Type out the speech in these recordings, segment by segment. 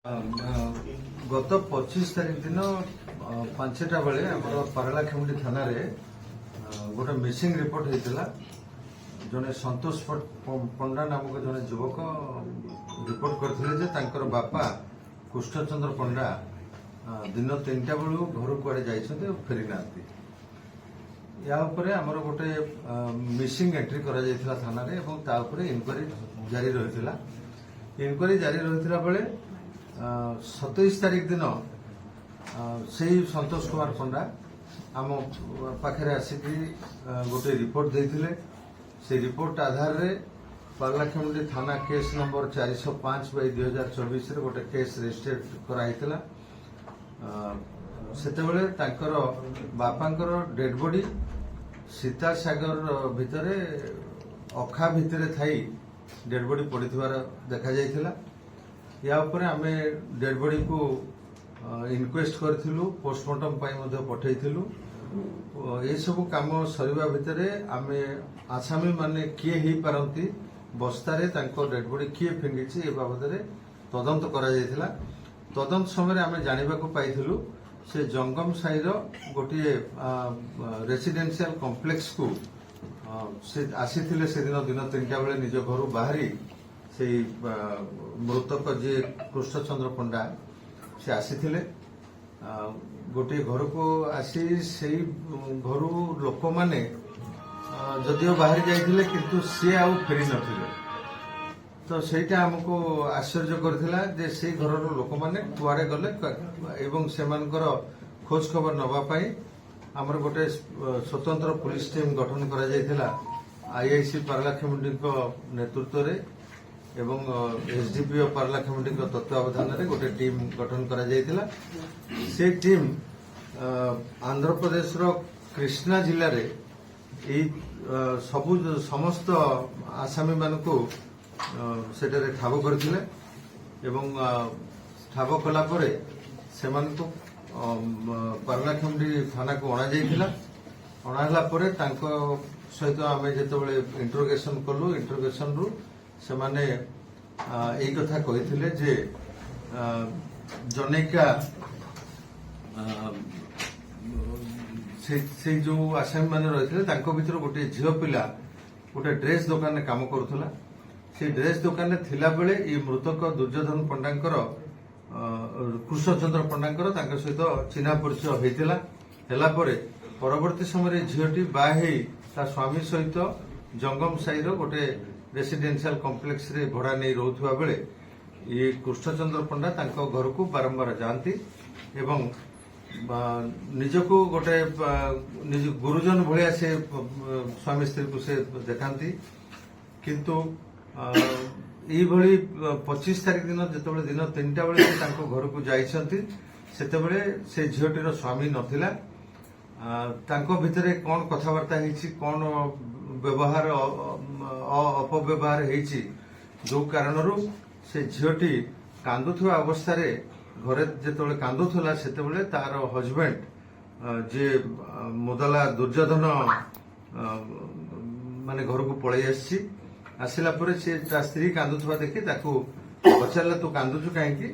गत 25 तारीख दिन 5टा बेले आमर पारलाखेमुंडी थाना रे गोटे मिसिंग रिपोर्ट होता जड़े सतोष पंडा नामक जड़े युवक रिपोर्ट करते बापा कृष्णचंद्र पंडा दिन 3टा बेलू घर कुआड़े जाइछन्ते फेरी ना या उपरे आमर गोटे मिसिंग एंट्री करा जायथिला थाना रे एवं ता उपरे इनक्वारी जारी रहिथिला। इनक्वारी जारी रहिथिला बेले 27 तारीख दिन से संतोष कुमार पंडा आम पाखे आसिक गोटे रिपोर्ट देते से रिपोर्ट आधार रे पारलाखेमुंडी थाना केस नंबर 405/2024 रे गोटे केस रजिस्टर कराइतिला। सेतेबेले तांकर बापांकर डेड बॉडी सीता सागर भितरे अखा भितरे थाई डेड बॉडी पड़िथिबार देखा जाइथिला। या उपरे आमे डेड बॉडी को इनक्वेस्ट करथिलु, पोस्टमार्टम पाई मध्ये पठैथिलु। ए सब काम सरीबा भितरे आमे आसामी माने किए ही पारंती बस्तारे तांको डेड बॉडी किए फिंगिछि ए बाबदरे तदंत करा जायथिला। तदंत समय आमे जानिबा को पाइथिलु से जंगम साईर गोटे रेसिडेंशियल कॉम्प्लेक्स को से आसीथिले से दिन 3टा बेले निज घर बाहरी से मृतक जी कृष्णचंद्र पंडा से आसीथिले। गोटे घर को आसी से घर लोक माने जदिओ बाहरी जाइथिले किंतु सी आउ फेरी नथिले। तो सेटा हमको आश्चर्य करथिला जे से घर लोक माने कुआरे गले एवं सेमानकर खोज खबर नबा पाई हमर गोटे स्वतंत्र पुलिस टीम गठन करा जायथिला आईआईसी पारलाखेमुंडी को नेतृत्व रे एवं एसडीपीओ पारलाखेमुंडी को तत्वावधान रे गोटे टीम गठन करा जायथिला। से टीम आंध्र प्रदेश रो कृष्णा जिल्ला रे ए सबु समस्त आसामी मानको सेटारे ठाब करथिले एवं ठाब कला परे सेमानको पारलाखेमुंडी थाना को अणा जाइथिला। अणाला परे तांको सहित आमे जेतेबेले इंटरोगेशन कलु इंटरोगेशन रु सेमाने एई कथा कहिथिले जे जनेका से जो आसामी माने रहिथिले तांको भितर गोटे झियो पिला गोटे ड्रेस दुकान रे काम करूथला। से ड्रेस दुकान रे थिला बेले ए मृतक दुर्योधन पंडांकर कृष्णचंद्र पंडांकर तांको सहित चिन्हा परिचय होइतिला। हेला परे परवर्ती समय झियोटी बाहे ता स्वामी सहित जंगम साईर गोटे रेसिडेंशियल कॉम्प्लेक्स रे भड़ा नहीं रहउथुवा बेले ये कृष्णचंद्र पंडा तांको घर को बारंबार जाती एवं निजको गोटे निज गुरुजन भलिया से स्वामी स्त्री को से देखाती। किंतु यही 25 तारीख दिन जितेबाला दिन 3टा बेले तांको घर को जाइछंती सेतेबेले से झियोटीर स्वामी नथिला। तांको भितरे कौन कथबार्ता हेछि कौन व्यवहार अपव्यवहार हेछि जो कारणरू से झियोटी कांदुथुवा अवस्था रे घरे जेतेबेले कांदुथुला सेतेबेले तार हजबैंड जे मुदला दुर्योधन माने घर को पळै आसी आसिला परे से ता स्त्री कांदुथुवा देखि ताकू पचारला तू कांदुछु काहेकि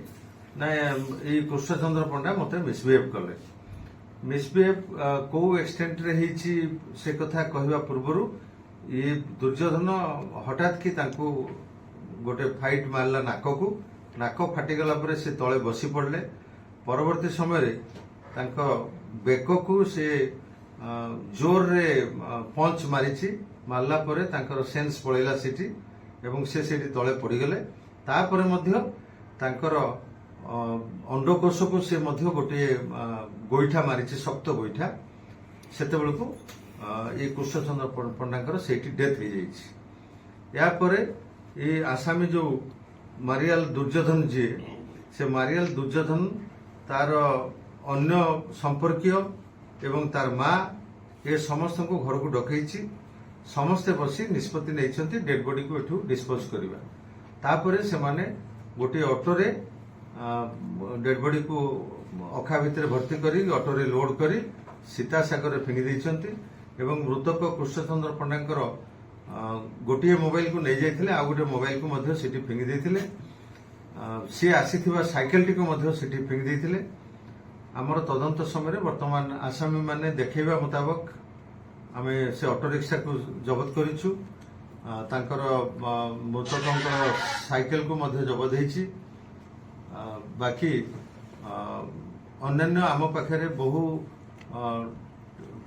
ना ए कृष्णचंद्र पंडा मते मिसबिहेव कले। मिसबिहेव को एक्सटेंट रे हेछि से कथा कहवा पूर्वरु ये दुर्योधन हठात कि तांकू गोटे फाइट मारला नाककू नाक फाटिगला परे से तले बसी पड़ले। परवर्ती समय रे तांको बेककू से जोर रे पंच मारिछि मारला परे तांकर सेंस पळैला सिटी एवं से सेठी तले पड़ीगले। तापरे मध्य तांकर अंडकोश को से मध्य गोटे गोईठा मारिछि शक्त गोईठा सेते बेलको ये कृष्णचंद्र पंडांकर सेठी डेथ हो जाइछि। या परे ये आसामी जो मारियाल दुर्योधन जी से मारियाल दुर्योधन तार अन्य संपर्कीय एवं तार माँ ये समस्त को घर को डकैछि। समस्ते बसी निष्पत्ति नहीं डेड बॉडी को एठू डिस्पोज करवा। तापरे से माने गोटे ऑटो रे डेड बॉडी को अखा भितर भर्ती करी ऑटो रे लोड करी सीता सागर रे फिंगी दैछंती एवं मृतक कृष्णचंद्र पंडांकर गोटे मोबाइल को नहीं जाइथिले आ गोटे मोबाइल को मध्य सिटी फिंगी दैथिले। सी आसीथिबा साइकेलटिको मध्य सेठी फिंगी देइथिले। आमर तदंत समय वर्तमान आसामी माने देखैबा मुताबक आमे से ऑटो रिक्शा को जबत करिछु। तांकर मृतकंकर साइकेल को मध्य जबत होईछि। बाकी अन्य आम पाखे बहु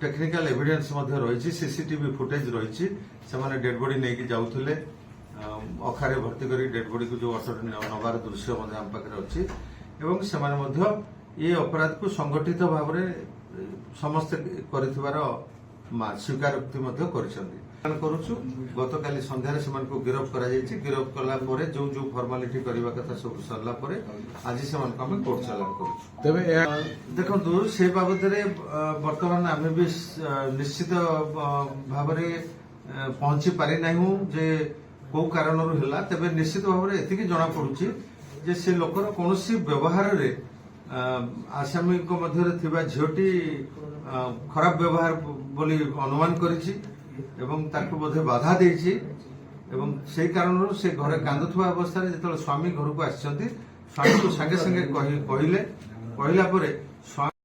टेक्निकल एविडेंस मध्य रही, सीसीटीवी फुटेज रही। से डेड बॉडी नहीं जाऊले अखारे भर्ती कर डेड बॉडी को जो ऑटो नबार दृश्य आम पाखे अच्छी। ये अपराध को संगठित भाव में समस्ते कर स्वीकारोक्ति करुचु। गत काली संध्यार से गिरफ कर गिरफ कला जो जो फॉर्मालिटी करने कथा सब सरला आज से कोर्ट चालान करुचु। देखो से बाबद वर्तमान आम भी निश्चित भाव में पहुंची पारि नहीं जे कौ कारण तेज निश्चित भाव में एति जना पड़ुची जे से लोकर कौन व्यवहार रे आसामी मध्य थिबा झीटी खराब व्यवहार बोली अनुमान करिछि एवं ताकु बोधे बाधा देछि एवं से कारण से घरे कांदुथुवा अवस्था रे जेतले स्वामी घर को आछिसंती स्वामी को संगे संगे कहले कहला परे स्वामी